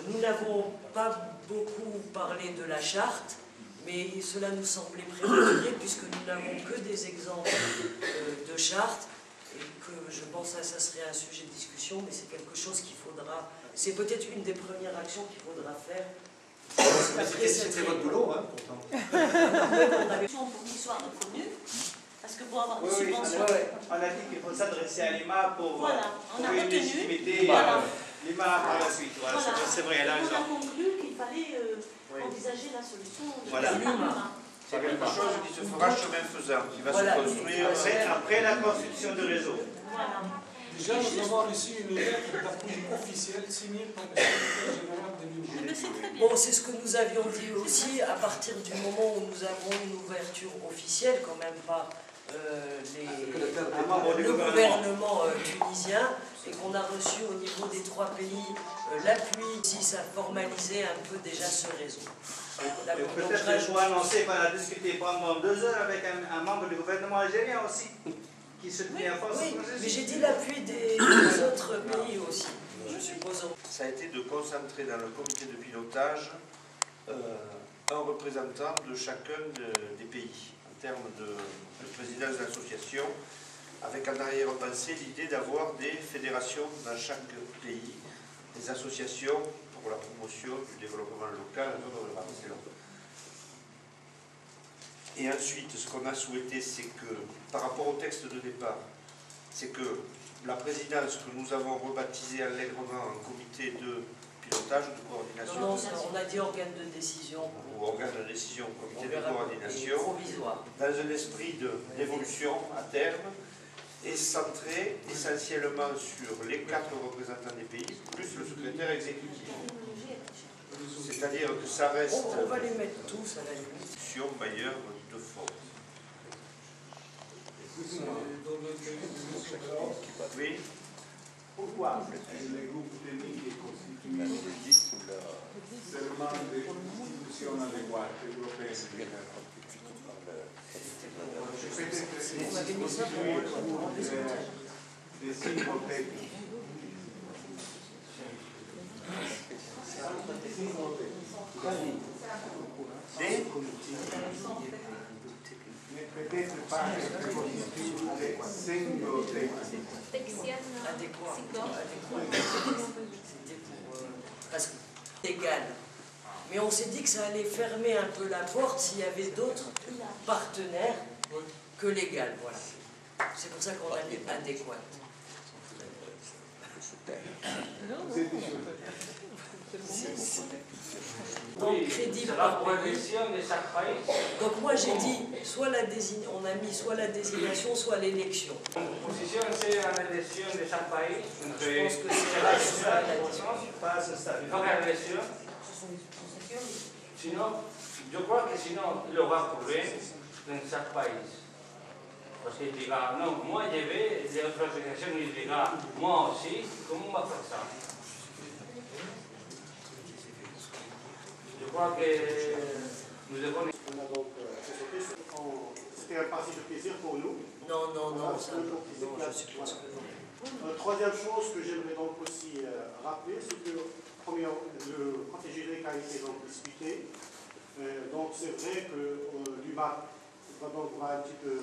Nous n'avons pas beaucoup parlé de la charte, mais cela nous semblait prématuré puisque nous n'avons que des exemples de charte et que je pense que ça serait un sujet de discussion, mais c'est quelque chose qu'il faudra, c'est peut-être une des premières actions qu'il faudra faire. C'était votre boulot, hein, pourtant. On avait pour qu'ils soient reconnus, parce que pour avoir des Oui, subventions, on a dit qu'il faut s'adresser à l'IMA pour voilà, on a une retenu, légitimité. voilà. L'IMA par la suite, voilà, Voilà. c'est vrai, elle a On raison. a conclu qu'il fallait Oui. envisager la solution de Voilà. l'IMA. C'est quelque chose qui se fera chemin faisant, qui va Voilà. se construire. Après la constitution du réseau. Voilà. Déjà, nous avons reçu une lettre d'appui officielle signée par le secrétaire général de l'Union. Mais c'est très bien. Bon, c'est ce que nous avions dit aussi, à partir du moment où nous avons une ouverture officielle, quand même pas le gouvernement tunisien, et qu'on a reçu au niveau des 3 pays l'appui, si ça formalisait un peu déjà ce réseau. Peut-être qu'il faut annoncer qu'on a discuté pendant 2 heures avec un membre du gouvernement algérien aussi, qui se tenait à face. Oui, mais j'ai dit l'appui des autres pays aussi, je suppose. Ça a été de concentrer dans le comité de pilotage un représentant de chacun des pays, en termes de présidence d'association, avec en arrière-pensée l'idée d'avoir des fédérations dans chaque pays, des associations pour la promotion du développement local en zone rurale. C'est long. Et ensuite, ce qu'on a souhaité, c'est que, par rapport au texte de départ, c'est que la présidence que nous avons rebaptisée allègrement en comité de pilotage ou de coordination, Non, on a dit organe de décision. ou organe de décision, comité de coordination, provisoire. dans un esprit d'évolution à terme, et centré essentiellement sur les 4 représentants des pays, plus le secrétaire exécutif. C'est-à-dire que ça reste On va les mettre tous à la limite. sur bailleur de fonds. Oui. Pourquoi Les groupes techniques constituent seulement des institutions adéquates européennes. On avait mis ça pour Des signes techniques. Mais peut-être pas que constituent des signes techniques. adéquat. C'était pour parce que égal. Mais on s'est dit que ça allait fermer un peu la porte s'il y avait d'autres partenaires que l'égal. Voilà. C'est pour ça qu'on a mis adéquat. Donc crédit par pays. Donc moi j'ai dit soit la on a mis soit la désignation, soit l'élection. Position, c'est l'élection de chaque pays. Je pense que c'est là que sera la discussion. Pas à ce stade. Il faut faire l'élection. Sinon, je crois que sinon, il aura problème dans chaque pays. Parce qu'il dira, non, moi je vais, les autres associations, ils diront, moi aussi, comment on va faire ça? Je crois que nous devons... On a donc c'était un parti de plaisir pour nous. Non, ça, je suppose que non. Troisième chose que j'aimerais donc aussi rappeler, c'est que le protégé juridique a été donc discuté. Donc c'est vrai que l'UMAC va un petit peu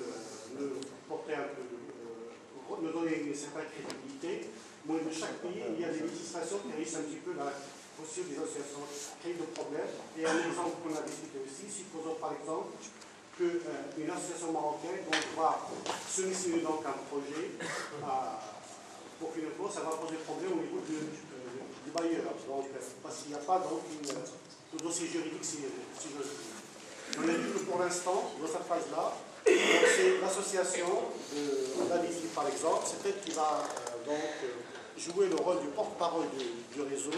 nous porter un peu, nous donner une certaine crédibilité. Mais de chaque pays, il y a des législations qui risquent un petit peu dans la posture des associations créent de problèmes. Et un exemple qu'on a discuté aussi, supposons par exemple qu'une association marocaine va soumettre donc un projet pour qu'une fois, ça va poser problème au niveau du bailleur. Donc, parce qu'il n'y a pas donc de dossier juridique, si j'ose dire. On a vu que pour l'instant, dans cette phase-là, c'est l'association d'Alifi, par exemple, c'est elle qui va donc jouer le rôle du porte-parole du réseau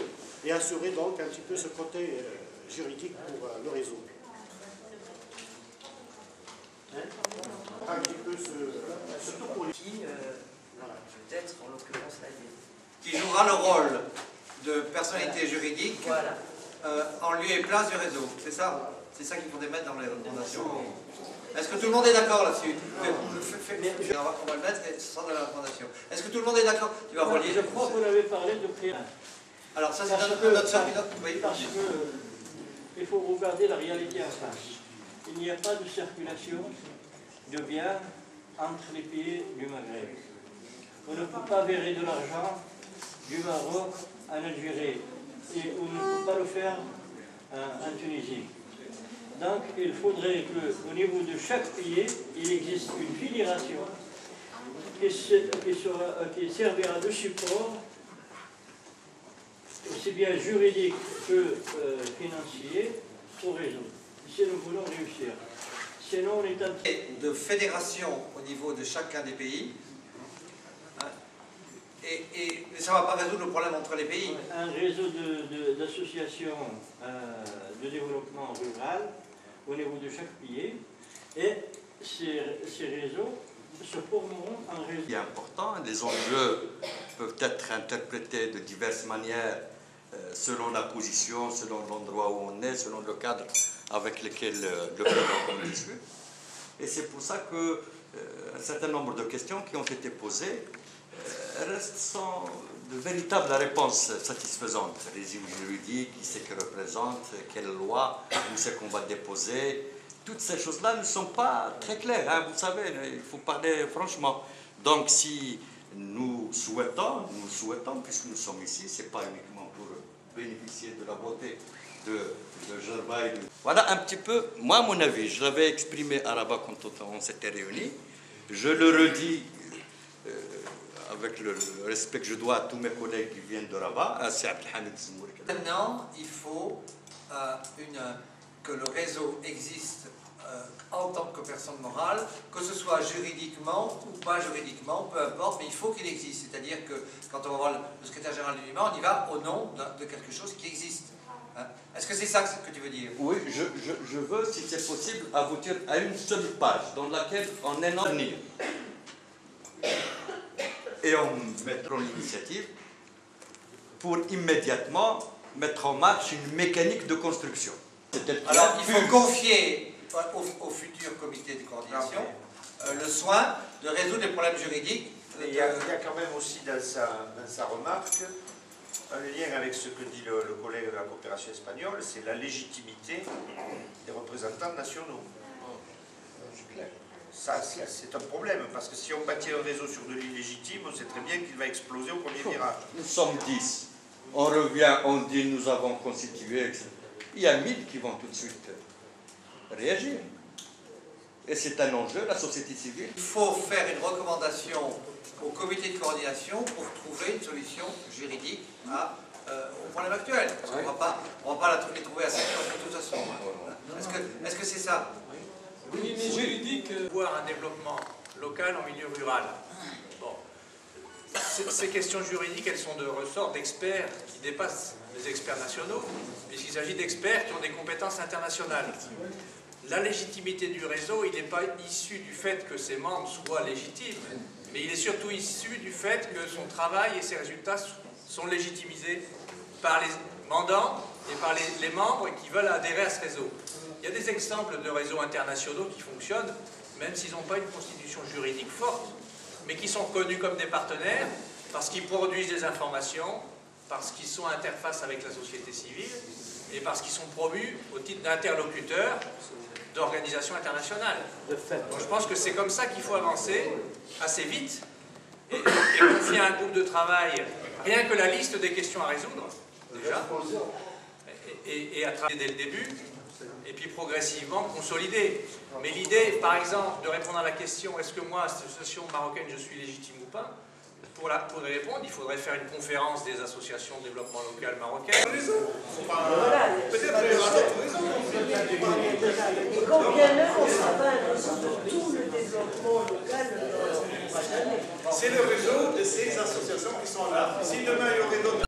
et assurer donc un petit peu ce côté juridique pour le réseau. Un petit peu surtout pour les qui, peut-être en l'occurrence la ville. Qui jouera le rôle de personnalité juridique Voilà. en lieu et place du réseau. C'est ça? C'est ça qu'il faut mettre dans les recommandations. Est-ce que tout le monde est d'accord là-dessus? On va le mettre et ce sera dans la recommandation. Est-ce que tout le monde est d'accord? Tu vas relier. Je crois que vous avez parlé de préambule. Alors ça, c'est Parce notre oui. Parce que il faut regarder la réalité en face. Il n'y a pas de circulation de biens entre les pays du Maghreb. On ne peut pas verrer de l'argent du Maroc en Algérie et on ne peut pas le faire en Tunisie. Donc il faudrait qu'au niveau de chaque pays, il existe une fédération qui servira de support aussi bien juridique que financier au réseau, si nous voulons réussir. Sinon, on est de fédération au niveau de chacun des pays. Mais ça ne va pas résoudre le problème entre les pays. Un réseau d'associations de développement rural au niveau de chaque pays. Et ces réseaux se formeront en réseau. C'est important. Les enjeux peuvent être interprétés de diverses manières selon la position, selon l'endroit où on est, selon le cadre avec lequel le peuple discute. Et c'est pour ça que un certain nombre de questions qui ont été posées restent sans de véritables réponses satisfaisantes. Régime juridique, qui c'est qui représente, quelle loi, où c'est qu'on va déposer. Toutes ces choses-là ne sont pas très claires, hein, vous savez, il faut parler franchement. Donc si nous souhaitons, puisque nous sommes ici, ce n'est pas uniquement pour bénéficier de la beauté de Germain. Voilà un petit peu, moi, mon avis. Je l'avais exprimé à Rabat quand on s'était réunis. Je le redis avec le respect que je dois à tous mes collègues qui viennent de Rabat. C'est Abdelhamid Zmouri. Maintenant, il faut que le réseau existe en tant que personne morale, que ce soit juridiquement ou pas juridiquement, peu importe, mais il faut qu'il existe. C'est-à-dire que quand on va voir le secrétaire général du Liban, on y va au nom de quelque chose qui existe. Hein? Est-ce que c'est ça que tu veux dire? Oui, je veux, si c'est possible, aboutir à une seule page dans laquelle on est en avenir. Et on mettra l'initiative pour immédiatement mettre en marche une mécanique de construction. Alors, il faut confier au futur comité de coordination le soin de résoudre les problèmes juridiques. Il y a quand même aussi dans sa remarque un lien avec ce que dit le collègue de la coopération espagnole, c'est la légitimité des représentants nationaux. Ça, c'est un problème, parce que si on bâtit un réseau sur de l'illégitime, on sait très bien qu'il va exploser au premier virage. Nous sommes 10. On revient, on dit nous avons constitué, etc. Il y a 1000 qui vont tout de suite réagir. Et c'est un enjeu, la société civile. Il faut faire une recommandation au comité de coordination pour trouver une solution juridique au problème actuel. Parce qu'on ne va pas les trouver à 5 ans de toute façon. Est-ce que c'est ça? Oui, mais juridique. Voir un développement local en milieu rural. Bon. Ces questions juridiques, elles sont de ressort d'experts qui dépassent les experts nationaux, puisqu'il s'agit d'experts qui ont des compétences internationales. La légitimité du réseau, il n'est pas issu du fait que ses membres soient légitimes, mais il est surtout issu du fait que son travail et ses résultats sont légitimisés par les mandants et par les membres qui veulent adhérer à ce réseau. Il y a des exemples de réseaux internationaux qui fonctionnent, même s'ils n'ont pas une constitution juridique forte, mais qui sont connus comme des partenaires parce qu'ils produisent des informations, parce qu'ils sont interface avec la société civile et parce qu'ils sont promus au titre d'interlocuteurs d'organisations internationales. Donc je pense que c'est comme ça qu'il faut avancer assez vite et confier à un groupe de travail rien que la liste des questions à résoudre, déjà, et à travailler dès le début, et puis progressivement consolider. Mais l'idée, par exemple, de répondre à la question est-ce que moi, association marocaine, je suis légitime ou pas, pour y répondre, il faudrait faire une conférence des associations de développement local marocaines. Peut-être et quand bien même on ne sera pas un réseau de tout le développement local, c'est le réseau de ces associations qui sont là. Si demain il y aurait d'autres